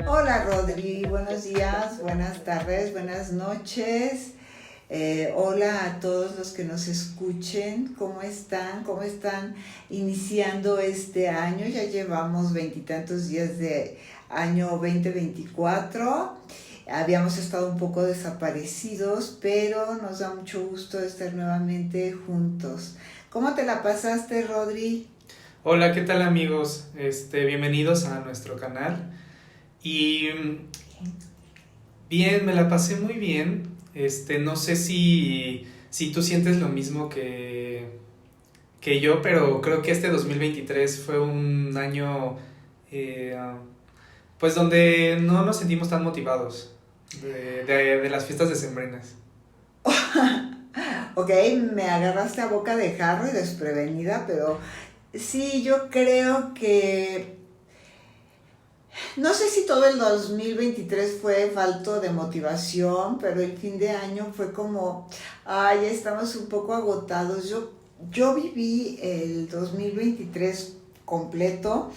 Hola Rodri, buenos días, buenas tardes, buenas noches. Hola a todos los que nos escuchen. ¿Cómo están? ¿Cómo están iniciando este año? Ya llevamos veintitantos días de año 2024. Habíamos estado un poco desaparecidos, pero nos da mucho gusto estar nuevamente juntos. ¿Cómo te la pasaste, Rodri? Hola, ¿qué tal amigos? Bienvenidos a nuestro canal. Y bien, me la pasé muy bien. No sé si tú sientes lo mismo que yo, pero creo que este 2023 fue un año eh, pues donde no nos sentimos tan motivados de las fiestas decembrinas. Ok, me agarraste a boca de jarro y desprevenida, pero sí, yo creo que no sé si todo el 2023 fue falto de motivación, pero el fin de año fue como, ay, ya estamos un poco agotados. Yo viví el 2023 completo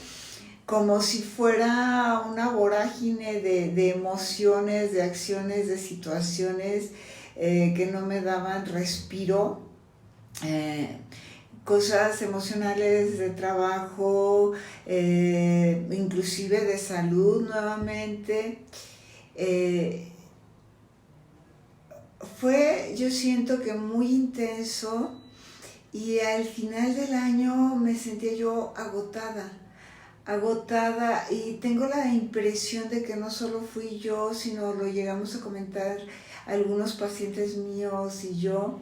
como si fuera una vorágine de emociones, de acciones, de situaciones que no me daban respiro. Eh, Cosas emocionales de trabajo, inclusive de salud nuevamente. Eh, yo siento que muy intenso y al final del año me sentía yo agotada y tengo la impresión de que no solo fui yo, sino lo llegamos a comentar algunos pacientes míos y yo.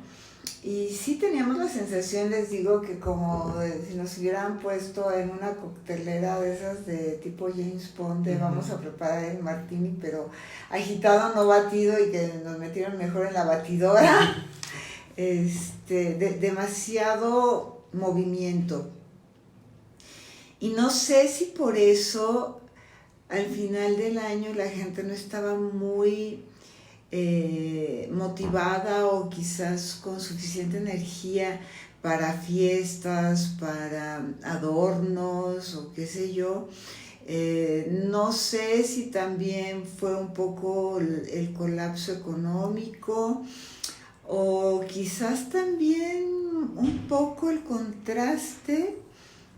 Y sí teníamos la sensación, les digo, que como si nos hubieran puesto en una coctelera de esas de tipo James Bond, de vamos a preparar el martini, pero agitado, no batido, y que nos metieron mejor en la batidora. Demasiado movimiento. Y no sé si por eso al final del año la gente no estaba muy motivada o quizás con suficiente energía para fiestas, para adornos o qué sé yo. No sé si también fue un poco el colapso económico o quizás también un poco el contraste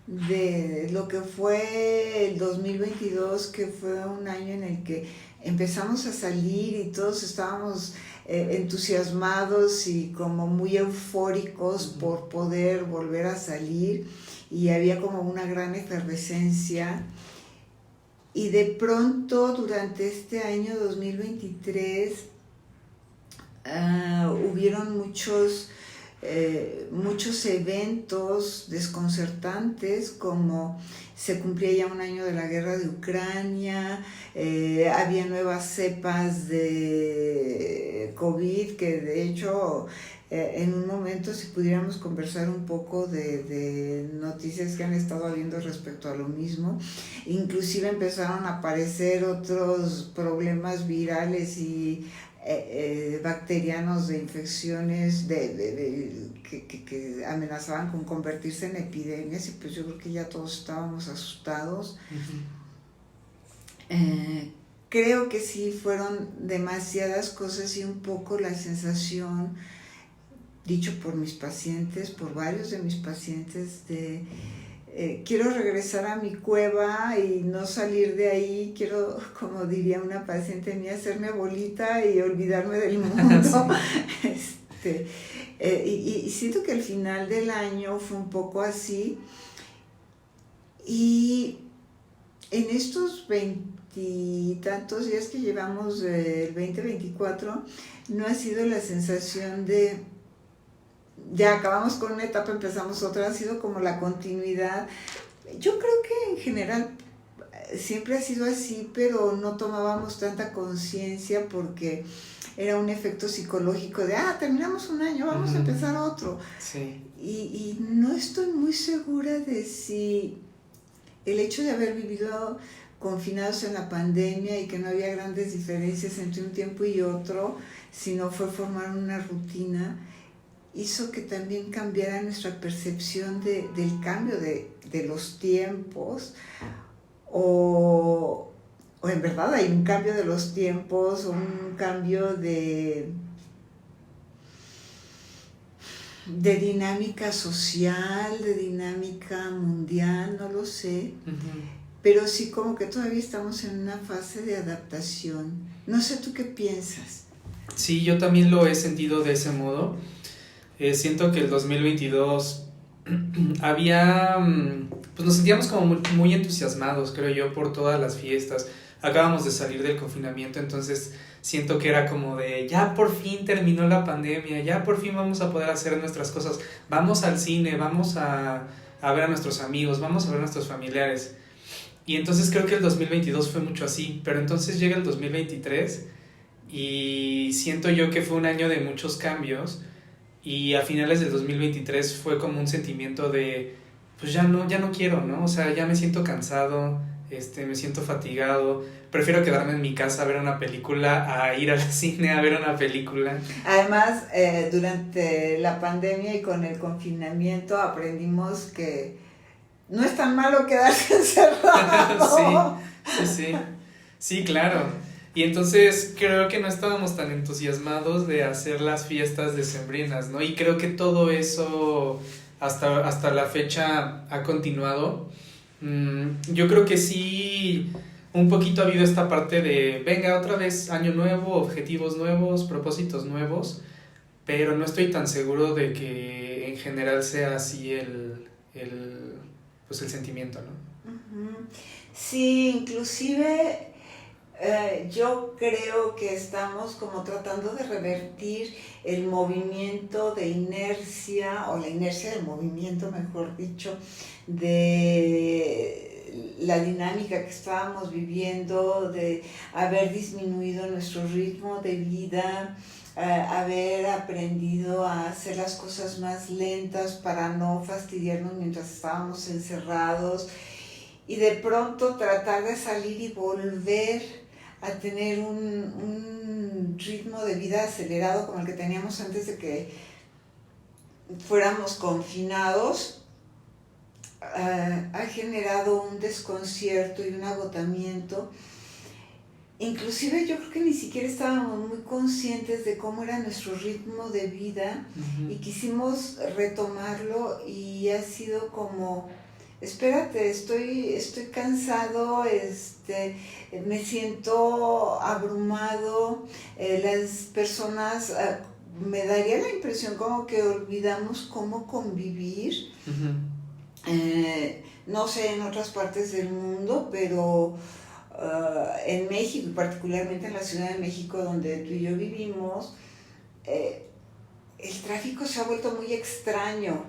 de lo que fue el 2022, que fue un año en el que empezamos a salir y todos estábamos entusiasmados y como muy eufóricos por poder volver a salir, y había como una gran efervescencia, y de pronto durante este año 2023 hubieron muchos eventos desconcertantes, como se cumplía ya un año de la guerra de Ucrania, había nuevas cepas de COVID que de hecho en un momento, si pudiéramos conversar un poco de noticias que han estado habiendo respecto a lo mismo, inclusive empezaron a aparecer otros problemas virales y bacterianos de infecciones que amenazaban con convertirse en epidemias, y pues yo creo que ya todos estábamos asustados. Creo que sí fueron demasiadas cosas y un poco la sensación, dicho por mis pacientes, por varios de mis pacientes, de quiero regresar a mi cueva y no salir de ahí, quiero, como diría una paciente mía, hacerme bolita y olvidarme del mundo. Sí. Y siento que el final del año fue un poco así, y en estos veintitantos días que llevamos del 2024, no ha sido la sensación de ya acabamos con una etapa, empezamos otra, ha sido como la continuidad. Yo creo que en general siempre ha sido así, pero no tomábamos tanta conciencia porque era un efecto psicológico de, terminamos un año, vamos a empezar otro. Sí. Y no estoy muy segura de si el hecho de haber vivido confinados en la pandemia y que no había grandes diferencias entre un tiempo y otro, sino fue formar una rutina, hizo que también cambiara nuestra percepción del cambio de los tiempos, o en verdad hay un cambio de los tiempos, un cambio de dinámica social, de dinámica mundial, no lo sé, pero sí como que todavía estamos en una fase de adaptación. No sé, ¿tú qué piensas? Sí, yo también lo he sentido de ese modo. Siento que el 2022 había, pues nos sentíamos como muy entusiasmados, creo yo, por todas las fiestas. Acabamos de salir del confinamiento, entonces siento que era como de ya por fin terminó la pandemia, ya por fin vamos a poder hacer nuestras cosas, vamos al cine, vamos a ver a nuestros amigos, vamos a ver a nuestros familiares. Y entonces creo que el 2022 fue mucho así, pero entonces llega el 2023 y siento yo que fue un año de muchos cambios, y a finales del 2023 fue como un sentimiento de pues ya no quiero, ¿no? O sea, ya me siento cansado, me siento fatigado, prefiero quedarme en mi casa a ver una película a ir al cine a ver una película. Además, durante la pandemia y con el confinamiento aprendimos que no es tan malo quedarse encerrado. Sí, claro. Y entonces creo que no estábamos tan entusiasmados de hacer las fiestas decembrinas, ¿no? Y creo que todo eso hasta la fecha ha continuado. Yo creo que sí, un poquito ha habido esta parte de, venga, otra vez, año nuevo, objetivos nuevos, propósitos nuevos, pero no estoy tan seguro de que en general sea así pues el sentimiento, ¿no? Sí, inclusive yo creo que estamos como tratando de revertir el movimiento de inercia, o la inercia del movimiento, mejor dicho, de la dinámica que estábamos viviendo, de haber disminuido nuestro ritmo de vida, haber aprendido a hacer las cosas más lentas para no fastidiarnos mientras estábamos encerrados, y de pronto tratar de salir y volver a tener un ritmo de vida acelerado como el que teníamos antes de que fuéramos confinados. Ha generado un desconcierto y un agotamiento. Inclusive yo creo que ni siquiera estábamos muy conscientes de cómo era nuestro ritmo de vida, y quisimos retomarlo, y ha sido como, espérate, estoy cansado, me siento abrumado, las personas, me daría la impresión como que olvidamos cómo convivir. No sé en otras partes del mundo, pero en México, y particularmente en la Ciudad de México, donde tú y yo vivimos, el tráfico se ha vuelto muy extraño.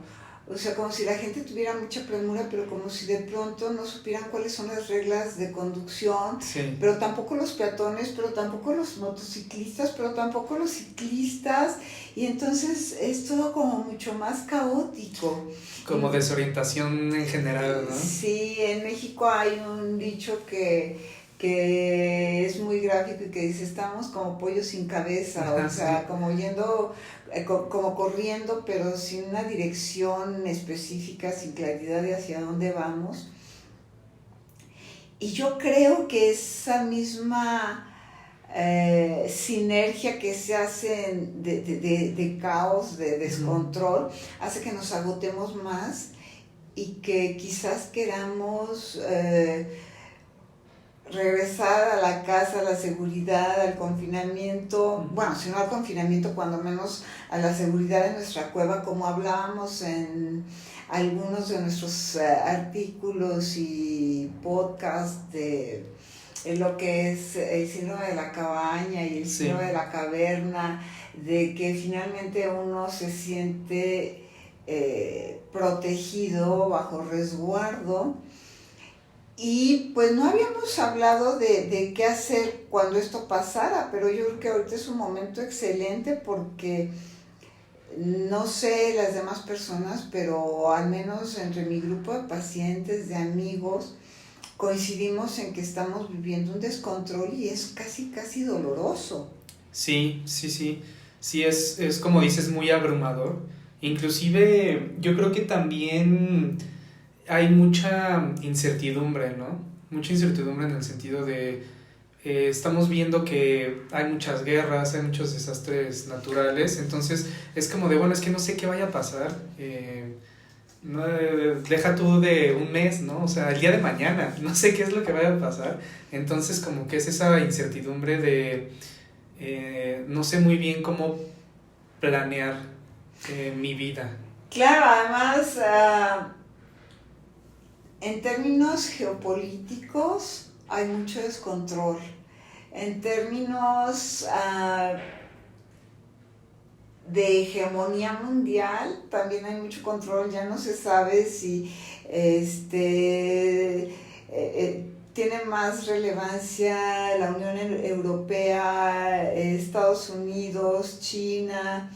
O sea, como si la gente tuviera mucha premura, pero como si de pronto no supieran cuáles son las reglas de conducción, sí. Pero tampoco los peatones, pero tampoco los motociclistas, pero tampoco los ciclistas, y entonces es todo como mucho más caótico. Como desorientación en general, ¿no? Sí, en México hay un dicho que es muy gráfico y que dice, estamos como pollos sin cabeza, o sea, como yendo, como corriendo, pero sin una dirección específica, sin claridad de hacia dónde vamos. Y yo creo que esa misma sinergia que se hace de caos, de descontrol, hace que nos agotemos más, y que quizás queramos regresar a la casa, a la seguridad, al confinamiento, bueno, si no al confinamiento, cuando menos a la seguridad de nuestra cueva, como hablábamos en algunos de nuestros artículos y podcasts de lo que es el síndrome de la cabaña y el síndrome de la caverna, de que finalmente uno se siente protegido, bajo resguardo. Y pues no habíamos hablado de qué hacer cuando esto pasara, pero yo creo que ahorita es un momento excelente, porque no sé las demás personas, pero al menos entre mi grupo de pacientes, de amigos, coincidimos en que estamos viviendo un descontrol, y es casi doloroso. Sí, es como dices, muy abrumador. Inclusive yo creo que también hay mucha incertidumbre, ¿no? Mucha incertidumbre en el sentido de estamos viendo que hay muchas guerras, hay muchos desastres naturales, entonces es como de, bueno, es que no sé qué vaya a pasar, no, deja tú de un mes, ¿no? O sea, el día de mañana, no sé qué es lo que vaya a pasar, entonces como que es esa incertidumbre de no sé muy bien cómo planear mi vida. Claro, además, en términos geopolíticos hay mucho descontrol. En términos de hegemonía mundial también hay mucho control. Ya no se sabe si tiene más relevancia la Unión Europea, Estados Unidos, China,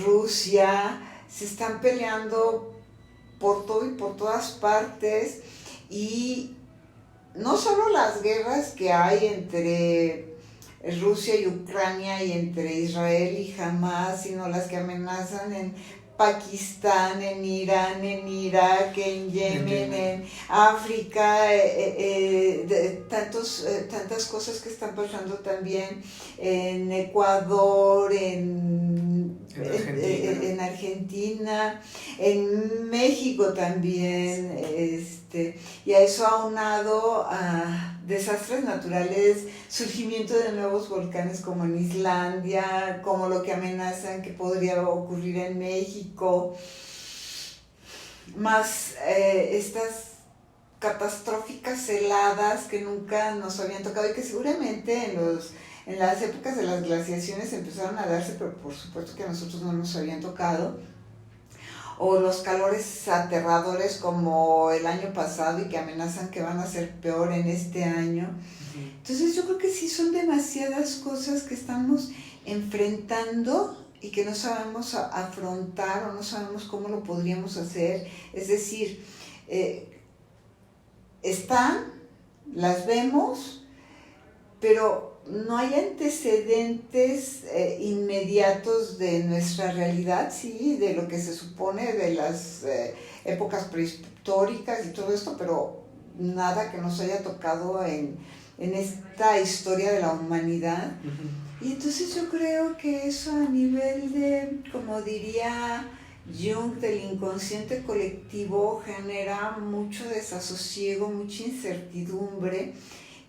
Rusia. Se están peleando por todo y por todas partes, y no solo las guerras que hay entre Rusia y Ucrania y entre Israel y Hamas, sino las que amenazan en Pakistán, en Irán, en Irak, en Yemen, en África, tantas cosas que están pasando también en Ecuador, en Argentina, en México también, y a eso aunado a desastres naturales, surgimiento de nuevos volcanes como en Islandia, como lo que amenazan que podría ocurrir en México, más estas catastróficas heladas que nunca nos habían tocado y que seguramente en las épocas de las glaciaciones empezaron a darse, pero por supuesto que a nosotros no nos habían tocado, o los calores aterradores como el año pasado y que amenazan que van a ser peor en este año. Entonces yo creo que sí son demasiadas cosas que estamos enfrentando y que no sabemos afrontar o no sabemos cómo lo podríamos hacer. Es decir, están, las vemos, pero no hay antecedentes inmediatos de nuestra realidad, sí, de lo que se supone de las épocas prehistóricas y todo esto, pero nada que nos haya tocado en esta historia de la humanidad. Y entonces yo creo que eso a nivel de, como diría Jung, del inconsciente colectivo, genera mucho desasosiego, mucha incertidumbre,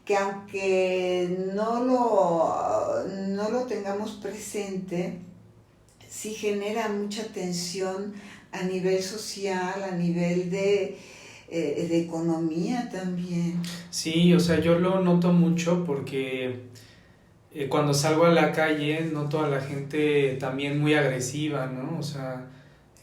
que aunque no lo tengamos presente, sí genera mucha tensión a nivel social, a nivel de economía también. Sí, o sea, yo lo noto mucho porque cuando salgo a la calle noto a la gente también muy agresiva, ¿no? O sea,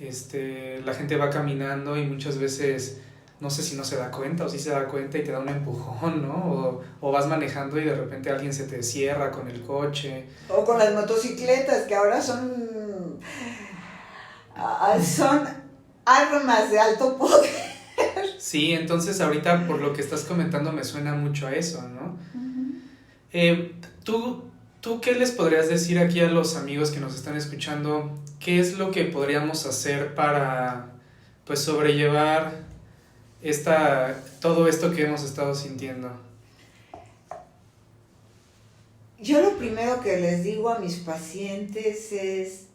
la gente va caminando y muchas veces no sé si no se da cuenta o si se da cuenta y te da un empujón, ¿no? O vas manejando y de repente alguien se te cierra con el coche. O con las motocicletas, que ahora son armas de alto poder. Sí, entonces ahorita por lo que estás comentando me suena mucho a eso, ¿no? ¿Tú qué les podrías decir aquí a los amigos que nos están escuchando? ¿Qué es lo que podríamos hacer para, pues, sobrellevar todo esto que hemos estado sintiendo? Yo lo primero que les digo a mis pacientes es,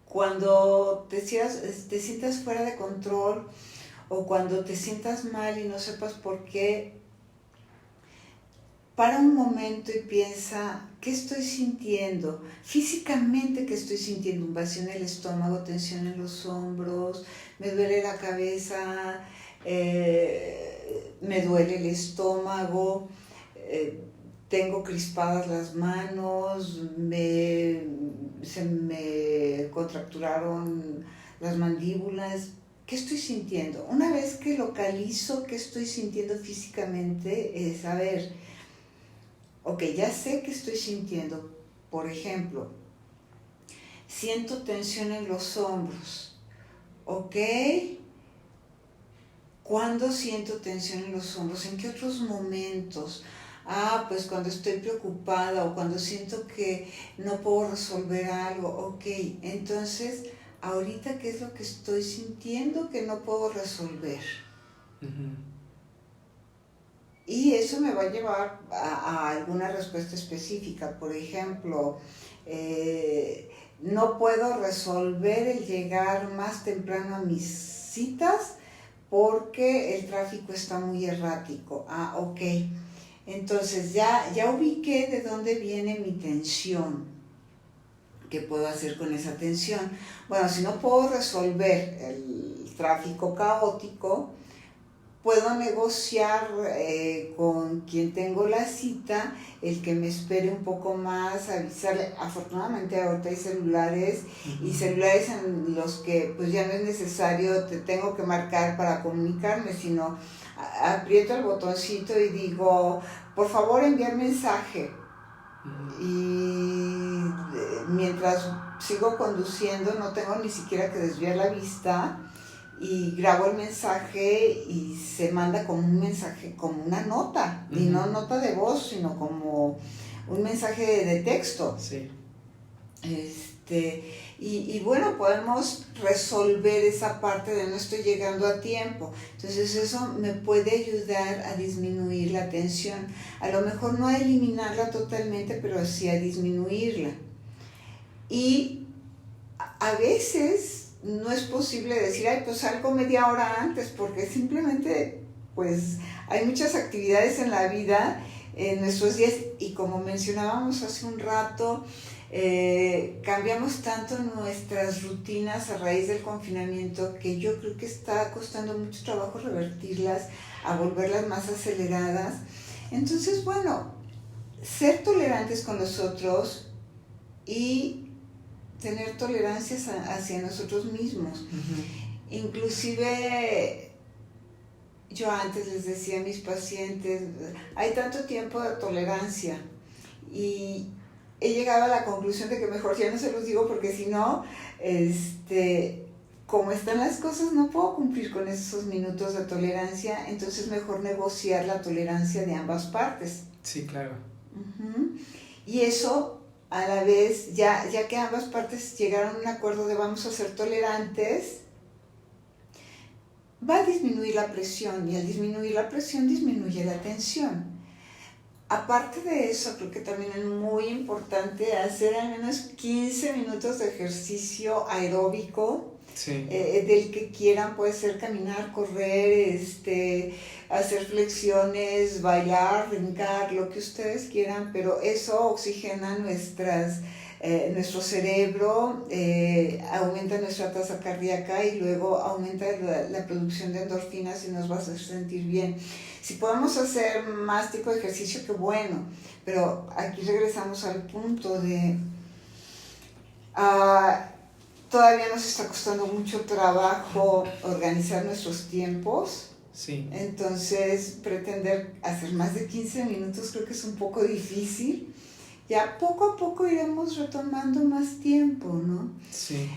cuando te sientas fuera de control o cuando te sientas mal y no sepas por qué, para un momento y piensa, ¿qué estoy sintiendo? Físicamente, ¿qué estoy sintiendo? Un vacío en el estómago, tensión en los hombros, me duele la cabeza, me duele el estómago, tengo crispadas las manos, se me contracturaron las mandíbulas. ¿Qué estoy sintiendo? Una vez que localizo qué estoy sintiendo físicamente, es saber, ok, ya sé qué estoy sintiendo. Por ejemplo, siento tensión en los hombros. Ok, ¿cuándo siento tensión en los hombros? ¿En qué otros momentos? Pues cuando estoy preocupada o cuando siento que no puedo resolver algo. Ok, entonces ahorita qué es lo que estoy sintiendo que no puedo resolver. Uh-huh. Y eso me va a llevar a alguna respuesta específica. Por ejemplo, no puedo resolver el llegar más temprano a mis citas porque el tráfico está muy errático. Ah, ok. Entonces ya ubiqué de dónde viene mi tensión. ¿Qué puedo hacer con esa tensión? Bueno, si no puedo resolver el tráfico caótico, puedo negociar con quien tengo la cita, el que me espere un poco más, avisarle. Afortunadamente ahorita hay celulares, uh-huh, y celulares en los que pues ya no es necesario, te tengo que marcar para comunicarme, sino aprieto el botoncito y digo, por favor enviar mensaje. Uh-huh. Y mientras sigo conduciendo no tengo ni siquiera que desviar la vista, y grabo el mensaje y se manda como un mensaje, como una nota, uh-huh, y no nota de voz, sino como un mensaje de texto. Sí. Y bueno, podemos resolver esa parte de no estoy llegando a tiempo. Entonces eso me puede ayudar a disminuir la tensión. A lo mejor no a eliminarla totalmente, pero sí a disminuirla. Y a veces no es posible decir, ay, pues salgo media hora antes, porque simplemente, pues, hay muchas actividades en la vida, en nuestros días, y como mencionábamos hace un rato, cambiamos tanto nuestras rutinas a raíz del confinamiento que yo creo que está costando mucho trabajo revertirlas, a volverlas más aceleradas. Entonces, bueno, ser tolerantes con los otros y tener tolerancia hacia nosotros mismos. Uh-huh. Inclusive yo antes les decía a mis pacientes, hay tanto tiempo de tolerancia, y he llegado a la conclusión de que mejor ya no se los digo, porque si no, como están las cosas, no puedo cumplir con esos minutos de tolerancia, entonces mejor negociar la tolerancia de ambas partes. Sí, claro. Uh-huh. Y eso, a la vez, ya que ambas partes llegaron a un acuerdo de vamos a ser tolerantes, va a disminuir la presión, y al disminuir la presión disminuye la tensión. Aparte de eso, creo que también es muy importante hacer al menos 15 minutos de ejercicio aeróbico. Sí. Del que quieran, puede ser caminar, correr, hacer flexiones, bailar, brincar, lo que ustedes quieran, pero eso oxigena nuestro cerebro, aumenta nuestra tasa cardíaca y luego aumenta la producción de endorfinas y nos va a hacer sentir bien. Si podemos hacer más tipo de ejercicio, qué bueno, pero aquí regresamos al punto de todavía nos está costando mucho trabajo organizar nuestros tiempos. Sí. Entonces, pretender hacer más de 15 minutos creo que es un poco difícil. Ya poco a poco iremos retomando más tiempo, ¿no? Sí.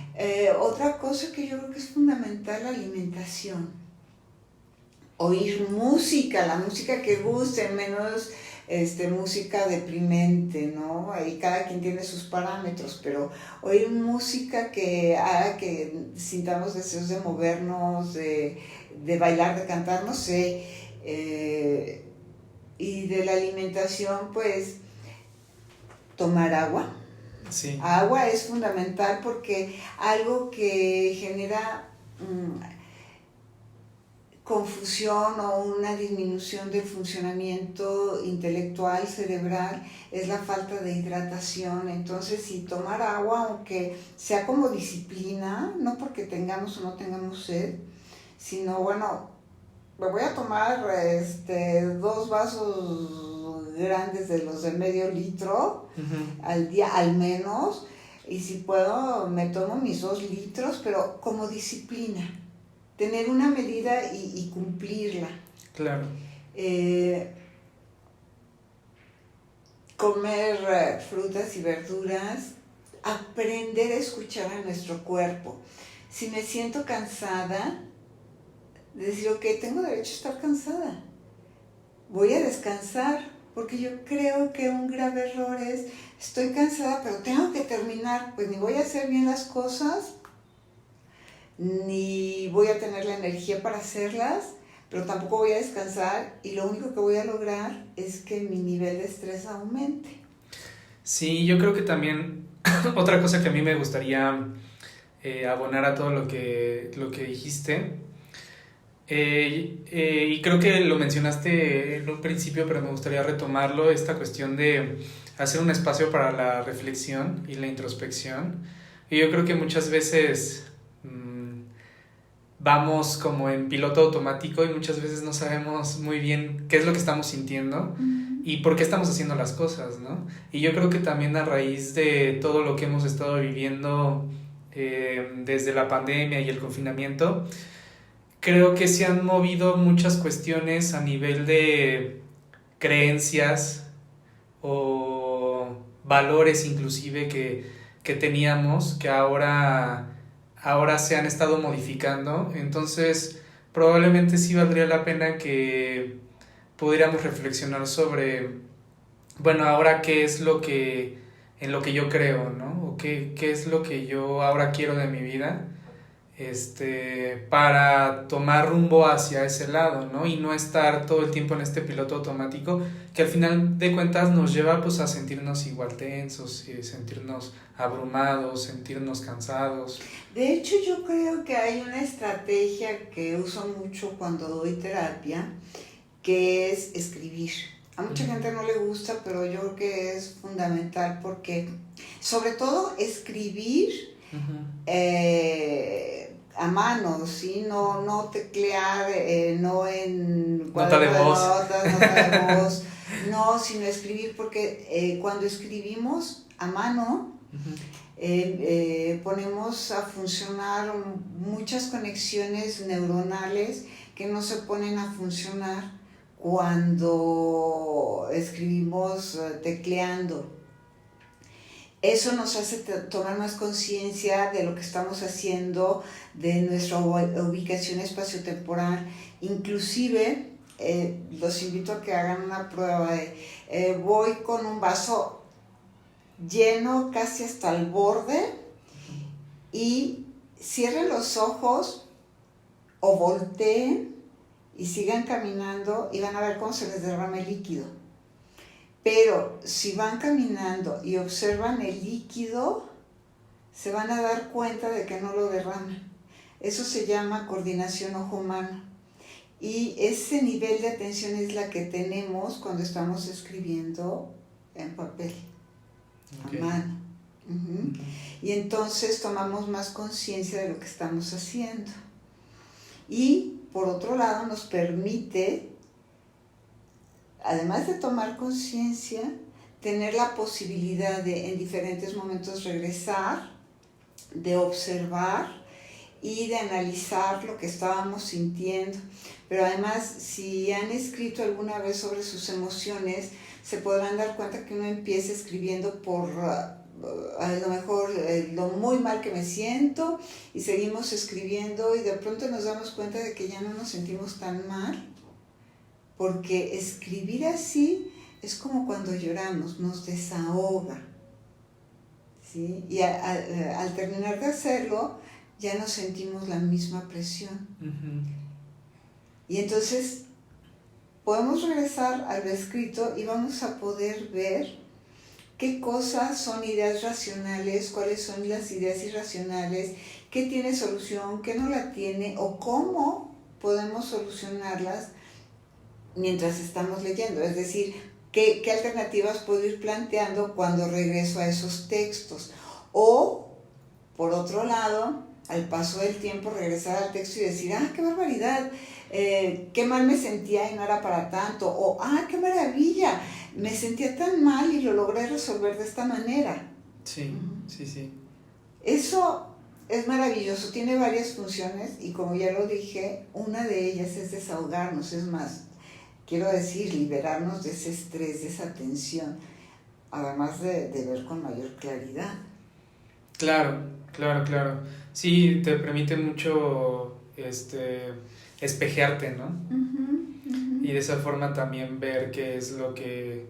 Otra cosa que yo creo que es fundamental, la alimentación. Oír música, la música que guste, menos música deprimente, ¿no? Ahí cada quien tiene sus parámetros, pero oír música que haga que sintamos deseos de movernos, de bailar, de cantar, no sé. Y de la alimentación, pues, tomar agua. Sí. Agua es fundamental porque algo que genera confusión o una disminución del funcionamiento intelectual, cerebral, es la falta de hidratación. Entonces, si tomar agua, aunque sea como disciplina, no porque tengamos o no tengamos sed, sino, bueno, me voy a tomar 2 vasos grandes de los de medio litro, uh-huh, al día al menos, y si puedo me tomo mis 2 litros, pero como disciplina. Tener una medida y cumplirla. Claro. Comer frutas y verduras, aprender a escuchar a nuestro cuerpo. Si me siento cansada, decir, ok, tengo derecho a estar cansada. Voy a descansar, porque yo creo que un grave error es, estoy cansada, pero tengo que terminar, pues ni voy a hacer bien las cosas, ni voy a tener la energía para hacerlas, pero tampoco voy a descansar y lo único que voy a lograr es que mi nivel de estrés aumente. Sí, yo creo que también otra cosa que a mí me gustaría abonar a todo lo que dijiste, y creo que lo mencionaste en un principio, pero me gustaría retomarlo, esta cuestión de hacer un espacio para la reflexión y la introspección. Y yo creo que muchas veces vamos como en piloto automático y muchas veces no sabemos muy bien qué es lo que estamos sintiendo y por qué estamos haciendo las cosas, ¿no? Y yo creo que también a raíz de todo lo que hemos estado viviendo desde la pandemia y el confinamiento, creo que se han movido muchas cuestiones a nivel de creencias o valores inclusive que teníamos, que ahora se han estado modificando. Entonces probablemente sí valdría la pena que pudiéramos reflexionar sobre, bueno, ahora qué es lo que en lo que yo creo, ¿no? O qué es lo que yo ahora quiero de mi vida, para tomar rumbo hacia ese lado, ¿no? Y no estar todo el tiempo en este piloto automático que al final de cuentas nos lleva pues a sentirnos igual tensos, sentirnos abrumados, sentirnos cansados. De hecho, yo creo que hay una estrategia que uso mucho cuando doy terapia, que es escribir. A mucha gente no le gusta, pero yo creo que es fundamental porque, sobre todo, escribir a mano, ¿sí? No teclear, no en nota de voz. nota de voz, no, sino escribir, porque cuando escribimos a mano, ponemos a funcionar muchas conexiones neuronales que no se ponen a funcionar cuando escribimos tecleando. Eso nos hace tomar más conciencia de lo que estamos haciendo, de nuestra ubicación espaciotemporal. Inclusive, los invito a que hagan una prueba de voy con un vaso lleno casi hasta el borde y cierren los ojos o volteen y sigan caminando y van a ver cómo se les derrama el líquido. Pero si van caminando y observan el líquido, se van a dar cuenta de que no lo derraman. Eso se llama coordinación ojo-mano. Y ese nivel de atención es la que tenemos cuando estamos escribiendo en papel, a mano. Y entonces tomamos más conciencia de lo que estamos haciendo. Y por otro lado nos permite, además de tomar conciencia, tener la posibilidad de en diferentes momentos regresar, de observar y de analizar lo que estábamos sintiendo. Pero además, si han escrito alguna vez sobre sus emociones, se podrán dar cuenta que uno empieza escribiendo por a lo mejor lo muy mal que me siento y seguimos escribiendo y de pronto nos damos cuenta de que ya no nos sentimos tan mal. Porque escribir así es como cuando lloramos, nos desahoga, ¿sí? Y al terminar de hacerlo, ya no sentimos la misma presión. Y entonces podemos regresar a lo escrito y vamos a poder ver qué cosas son ideas racionales, cuáles son las ideas irracionales, qué tiene solución, qué no la tiene, o cómo podemos solucionarlas mientras estamos leyendo, es decir, ¿qué alternativas puedo ir planteando cuando regreso a esos textos? O, por otro lado, al paso del tiempo, regresar al texto y decir, ¡qué barbaridad! ¡Qué mal me sentía y no era para tanto! O, ¡qué maravilla! Me sentía tan mal y lo logré resolver de esta manera. Sí, sí. Eso es maravilloso, tiene varias funciones y como ya lo dije, una de ellas es desahogarnos, es más, quiero decir, liberarnos de ese estrés, de esa tensión, además de ver con mayor claridad. Claro. Sí, te permite mucho espejearte, ¿no? Y de esa forma también ver qué es lo que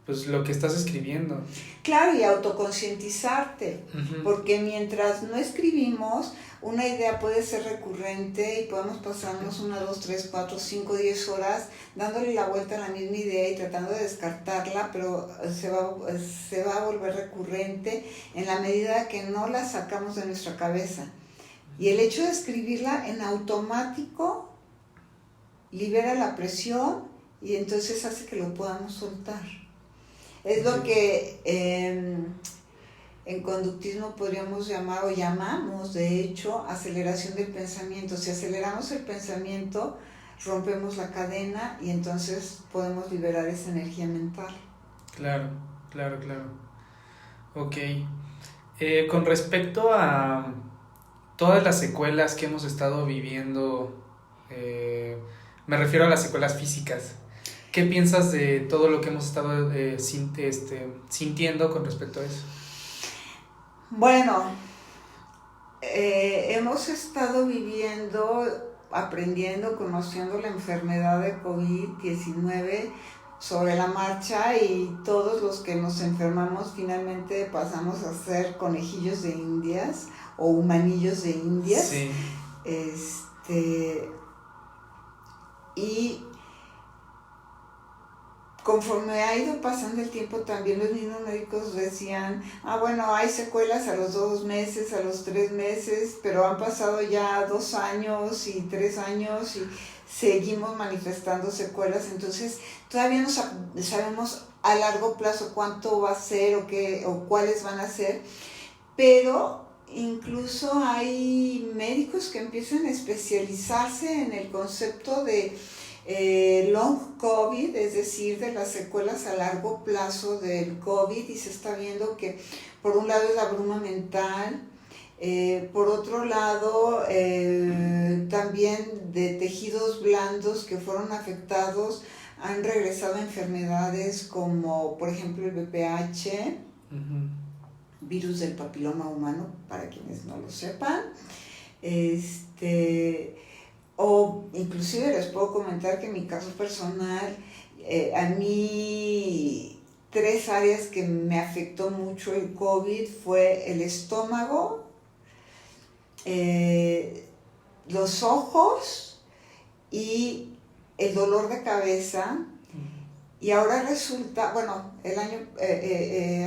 pues lo que estás escribiendo. Claro, y autoconcientizarte, Uh-huh. porque mientras no escribimos, una idea puede ser recurrente y podemos pasarnos 1, 2, 3, 4, 5, 10 horas dándole la vuelta a la misma idea y tratando de descartarla, pero se va a volver recurrente en la medida que no la sacamos de nuestra cabeza. Y el hecho de escribirla en automático libera la presión y entonces hace que lo podamos soltar. Es lo que en conductismo podríamos llamar, o llamamos de hecho, aceleración del pensamiento. Si aceleramos el pensamiento, rompemos la cadena y entonces podemos liberar esa energía mental. Claro. Ok. Con respecto a todas las secuelas que hemos estado viviendo, me refiero a las secuelas físicas. ¿Qué piensas de todo lo que hemos estado sintiendo con respecto a eso? Bueno, hemos estado viviendo, aprendiendo, conociendo la enfermedad de COVID-19 sobre la marcha, y todos los que nos enfermamos finalmente pasamos a ser conejillos de indias o humanillos de indias. Sí. Y conforme ha ido pasando el tiempo, también los mismos médicos decían, bueno, hay secuelas a los 2 meses, a los 3 meses, pero han pasado ya 2 años y 3 años y seguimos manifestando secuelas. Entonces todavía no sabemos a largo plazo cuánto va a ser o cuáles van a ser, pero incluso hay médicos que empiezan a especializarse en el concepto de long COVID, es decir, de las secuelas a largo plazo del COVID, y se está viendo que por un lado es la bruma mental, por otro lado también de tejidos blandos que fueron afectados han regresado enfermedades como por ejemplo el VPH, Uh-huh. virus del papiloma humano, para quienes no lo sepan. O inclusive les puedo comentar que en mi caso personal, a mí 3 áreas que me afectó mucho el COVID fue el estómago, los ojos y el dolor de cabeza. Y ahora resulta, el año,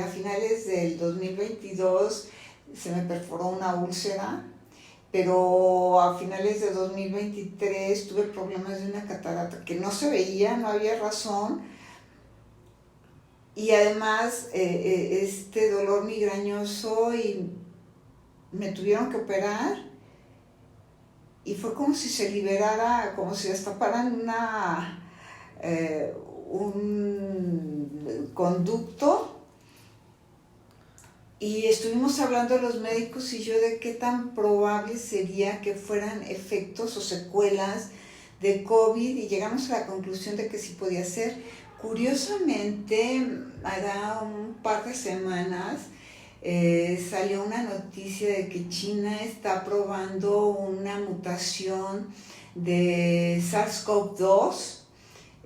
a finales del 2022 se me perforó una úlcera, pero a finales de 2023 tuve problemas de una catarata que no se veía, no había razón, y además este dolor migrañoso, y me tuvieron que operar, y fue como si se liberara, como si destaparan un conducto. Y estuvimos hablando los médicos y yo de qué tan probable sería que fueran efectos o secuelas de COVID, y llegamos a la conclusión de que sí podía ser. Curiosamente, hará un par de semanas salió una noticia de que China está probando una mutación de SARS-CoV-2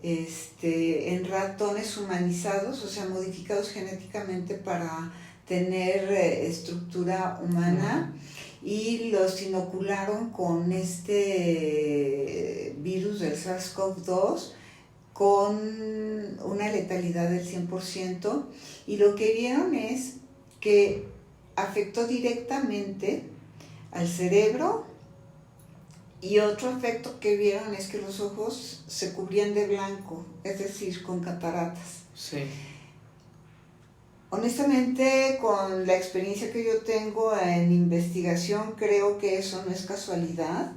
en ratones humanizados, o sea, modificados genéticamente para tener estructura humana, y los inocularon con este virus del SARS-CoV-2 con una letalidad del 100%, y lo que vieron es que afectó directamente al cerebro, y otro efecto que vieron es que los ojos se cubrían de blanco, es decir, con cataratas. Sí. Honestamente, con la experiencia que yo tengo en investigación, creo que eso no es casualidad.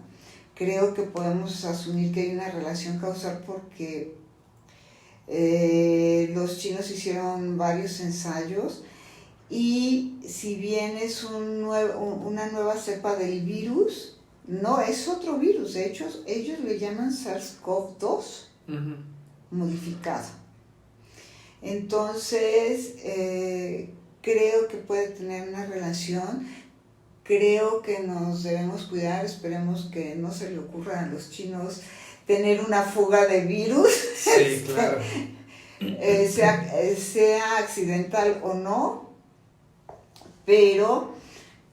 Creo que podemos asumir que hay una relación causal porque los chinos hicieron varios ensayos, y si bien es una nueva cepa del virus, no es otro virus. De hecho, ellos le llaman SARS-CoV-2 Uh-huh. modificado. Entonces, creo que puede tener una relación. Creo que nos debemos cuidar. Esperemos que no se le ocurra a los chinos tener una fuga de virus. Sí, claro. sea accidental o no, pero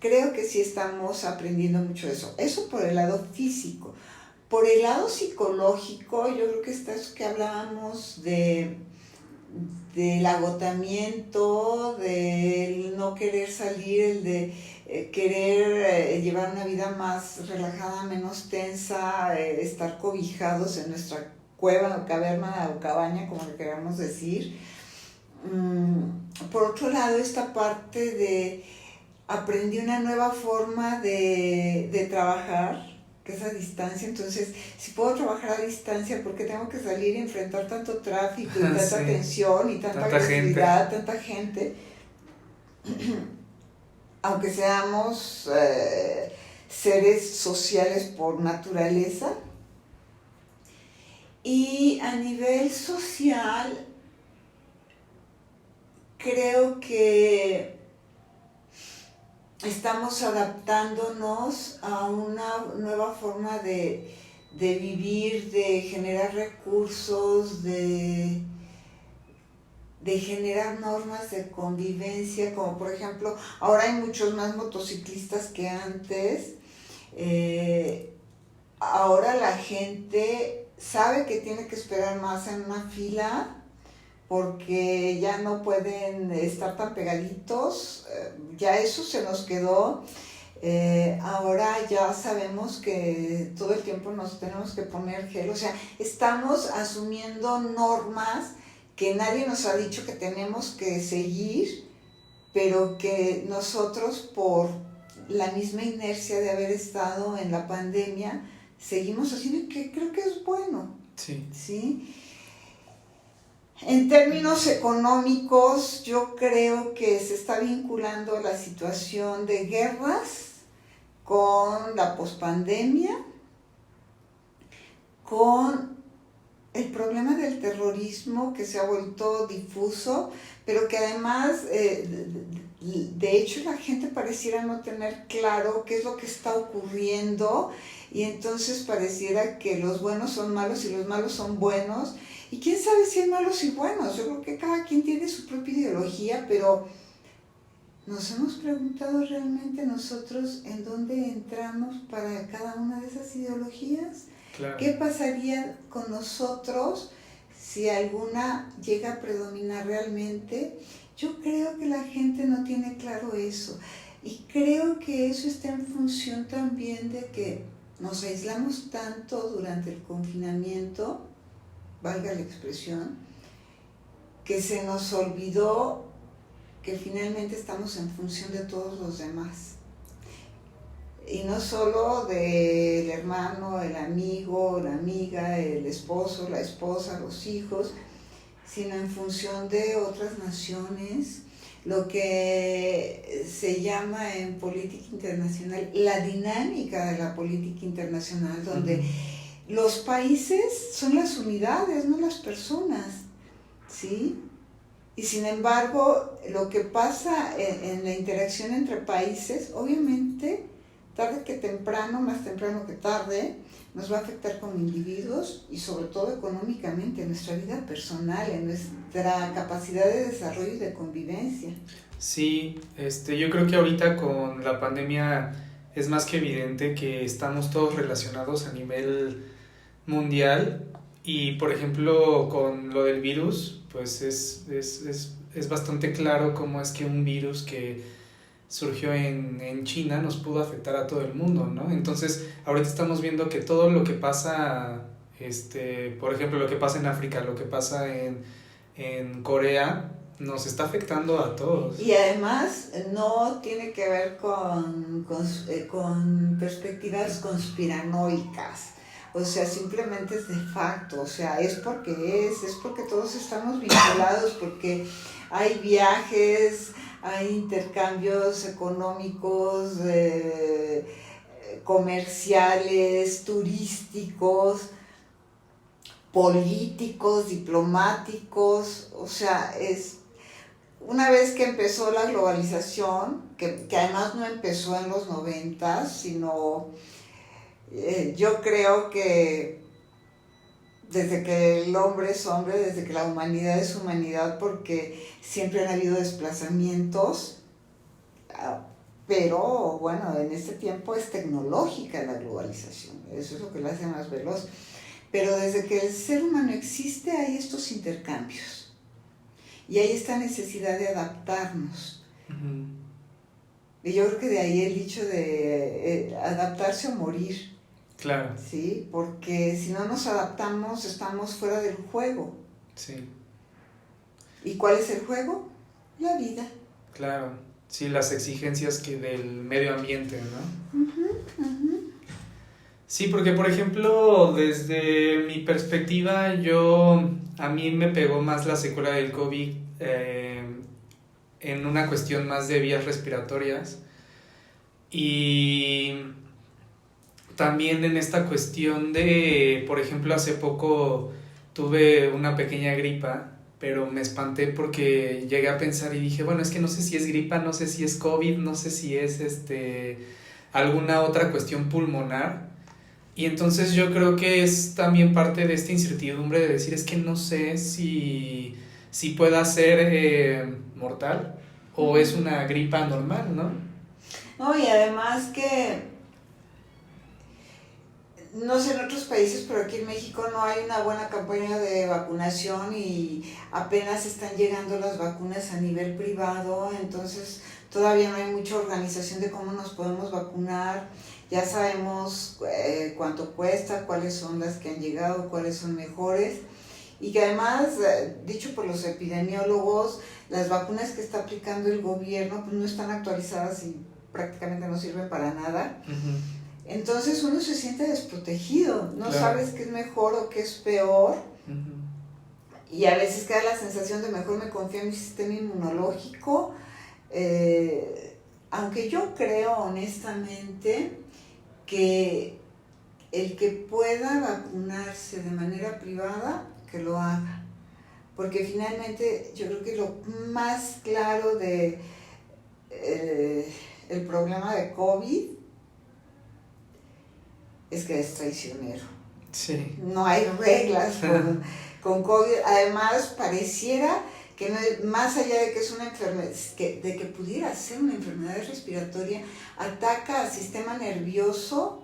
creo que sí estamos aprendiendo mucho de eso. Eso por el lado físico. Por el lado psicológico, yo creo que está eso que hablábamos del agotamiento, del no querer salir, el de querer llevar una vida más relajada, menos tensa, estar cobijados en nuestra cueva o caverna o cabaña, como le queramos decir. Por otro lado, esta parte de aprendí una nueva forma de trabajar, que es a distancia. Entonces, si puedo trabajar a distancia, ¿por qué tengo que salir y enfrentar tanto tráfico y tanta Sí, tensión y tanta agresividad, tanta gente? Aunque seamos seres sociales por naturaleza. Y a nivel social, creo que estamos adaptándonos a una nueva forma de vivir, de generar recursos, de generar normas de convivencia, como por ejemplo, ahora hay muchos más motociclistas que antes. Ahora la gente sabe que tiene que esperar más en una fila porque ya no pueden estar tan pegaditos, ya eso se nos quedó. Ahora ya sabemos que todo el tiempo nos tenemos que poner gel, o sea, estamos asumiendo normas que nadie nos ha dicho que tenemos que seguir, pero que nosotros por la misma inercia de haber estado en la pandemia, seguimos haciendo y que creo que es bueno. Sí. ¿Sí? En términos económicos, yo creo que se está vinculando la situación de guerras con la pospandemia, con el problema del terrorismo que se ha vuelto difuso, pero que además, de hecho, la gente pareciera no tener claro qué es lo que está ocurriendo y entonces pareciera que los buenos son malos y los malos son buenos. Y quién sabe si hay malos y buenos. Yo creo que cada quien tiene su propia ideología, pero ¿nos hemos preguntado realmente nosotros en dónde entramos para cada una de esas ideologías? Claro. ¿Qué pasaría con nosotros si alguna llega a predominar realmente? Yo creo que la gente no tiene claro eso. Y creo que eso está en función también de que nos aislamos tanto durante el confinamiento, valga la expresión, que se nos olvidó que finalmente estamos en función de todos los demás. Y no solo del hermano, el amigo, la amiga, el esposo, la esposa, los hijos, sino en función de otras naciones, lo que se llama en política internacional la dinámica de la política internacional, donde los países son las unidades, no las personas, ¿sí? Y sin embargo, lo que pasa en la interacción entre países, obviamente, tarde que temprano, más temprano que tarde, nos va a afectar como individuos y sobre todo económicamente, en nuestra vida personal, en nuestra capacidad de desarrollo y de convivencia. Sí, yo creo que ahorita con la pandemia es más que evidente que estamos todos relacionados a nivel mundial y por ejemplo con lo del virus, pues es bastante claro cómo es que un virus que surgió en China nos pudo afectar a todo el mundo, ¿no? Entonces, ahorita estamos viendo que todo lo que pasa, por ejemplo, lo que pasa en África, lo que pasa en Corea, nos está afectando a todos. Y además no tiene que ver con perspectivas conspiranoicas. O sea, simplemente es de facto, o sea, es porque todos estamos vinculados, porque hay viajes, hay intercambios económicos, comerciales, turísticos, políticos, diplomáticos, o sea, es una vez que empezó la globalización, que además no empezó en los 90, sino yo creo que desde que el hombre es hombre, desde que la humanidad es humanidad, porque siempre han habido desplazamientos, pero bueno, en este tiempo es tecnológica la globalización, eso es lo que la hace más veloz. Pero desde que el ser humano existe hay estos intercambios y hay esta necesidad de adaptarnos. Uh-huh. Y yo creo que de ahí el dicho de adaptarse o morir. Claro. Sí, porque si no nos adaptamos estamos fuera del juego. Sí. ¿Y cuál es el juego? La vida. Claro, sí, las exigencias que del medio ambiente, ¿no? Uh-huh, uh-huh. Sí, porque por ejemplo, desde mi perspectiva, a mí me pegó más la secuela del COVID en una cuestión más de vías respiratorias y también en esta cuestión de, por ejemplo, hace poco tuve una pequeña gripa, pero me espanté porque llegué a pensar y dije, bueno, es que no sé si es gripa, no sé si es COVID, no sé si es alguna otra cuestión pulmonar. Y entonces yo creo que es también parte de esta incertidumbre de decir, es que no sé si pueda ser mortal o es una gripa normal, ¿no? No, y además que, no sé en otros países, pero aquí en México no hay una buena campaña de vacunación y apenas están llegando las vacunas a nivel privado, entonces todavía no hay mucha organización de cómo nos podemos vacunar. Ya sabemos cuánto cuesta, cuáles son las que han llegado, cuáles son mejores. Y que además, dicho por los epidemiólogos, las vacunas que está aplicando el gobierno pues no están actualizadas y prácticamente no sirven para nada. Uh-huh. Entonces uno se siente desprotegido, no Claro. sabes qué es mejor o qué es peor. Uh-huh. Y a veces queda la sensación de mejor me confío en mi sistema inmunológico. Aunque yo creo honestamente que el que pueda vacunarse de manera privada, que lo haga. Porque finalmente yo creo que lo más claro de el problema de COVID es que es traicionero. Sí. No hay reglas con COVID. Además, pareciera que no, más allá de que es una enfermedad, de que pudiera ser una enfermedad respiratoria, ataca al sistema nervioso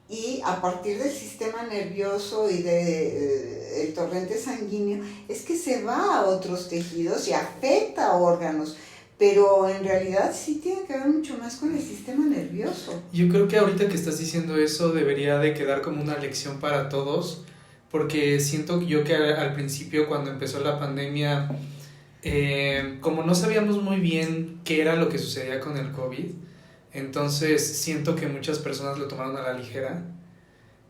y a partir del sistema nervioso y del torrente sanguíneo es que se va a otros tejidos y afecta a órganos. Pero en realidad sí tiene que ver mucho más con el sistema nervioso. Yo creo que ahorita que estás diciendo eso debería de quedar como una lección para todos, porque siento yo que al principio cuando empezó la pandemia, como no sabíamos muy bien qué era lo que sucedía con el COVID, entonces siento que muchas personas lo tomaron a la ligera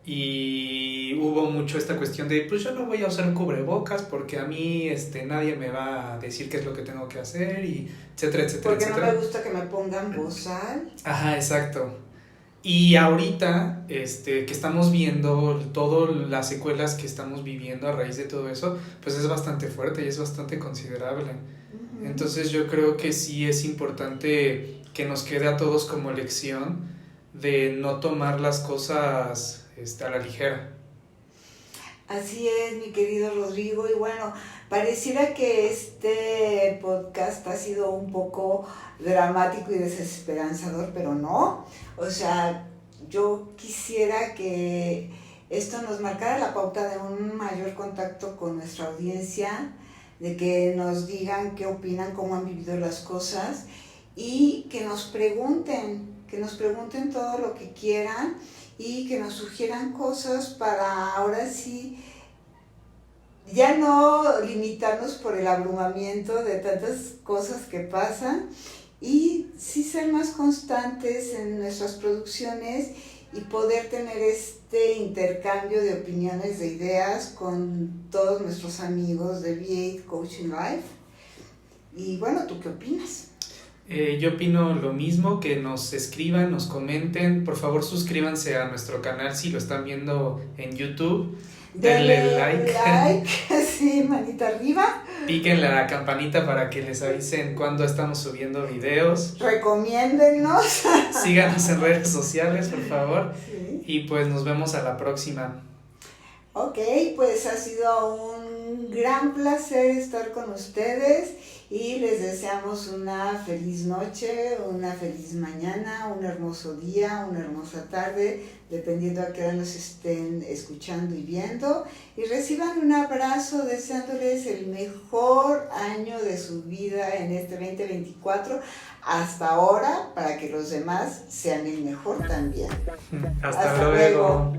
y hubo mucho esta cuestión de pues yo no voy a usar cubrebocas porque a mí nadie me va a decir qué es lo que tengo que hacer y etcétera, etcétera, porque etcétera. no me gusta que me pongan bozal. Ajá, exacto. Y ahorita que estamos viendo todas las secuelas que estamos viviendo a raíz de todo eso, pues es bastante fuerte y es bastante considerable. Uh-huh. Entonces yo creo que sí es importante que nos quede a todos como lección de no tomar las cosas a la ligera. Así es, mi querido Rodrigo, y bueno, pareciera que este podcast ha sido un poco dramático y desesperanzador, pero no. O sea, yo quisiera que esto nos marcara la pauta de un mayor contacto con nuestra audiencia, de que nos digan qué opinan, cómo han vivido las cosas y que nos pregunten todo lo que quieran y que nos sugieran cosas para ahora sí ya no limitarnos por el abrumamiento de tantas cosas que pasan y sí ser más constantes en nuestras producciones y poder tener este intercambio de opiniones, de ideas con todos nuestros amigos de V8 Coaching Life. Y bueno, ¿tú qué opinas? Yo opino lo mismo, que nos escriban, nos comenten, por favor suscríbanse a nuestro canal si lo están viendo en YouTube, denle like, sí, manita arriba, píquenle a la campanita para que les avisen cuando estamos subiendo videos, recomiéndennos, síganos en redes sociales por favor, sí. Y pues nos vemos a la próxima. Ok, pues ha sido un gran placer estar con ustedes y les deseamos una feliz noche, una feliz mañana, un hermoso día, una hermosa tarde, dependiendo a qué hora nos estén escuchando y viendo. Y reciban un abrazo deseándoles el mejor año de su vida en este 2024 hasta ahora, para que los demás sean el mejor también. Hasta luego.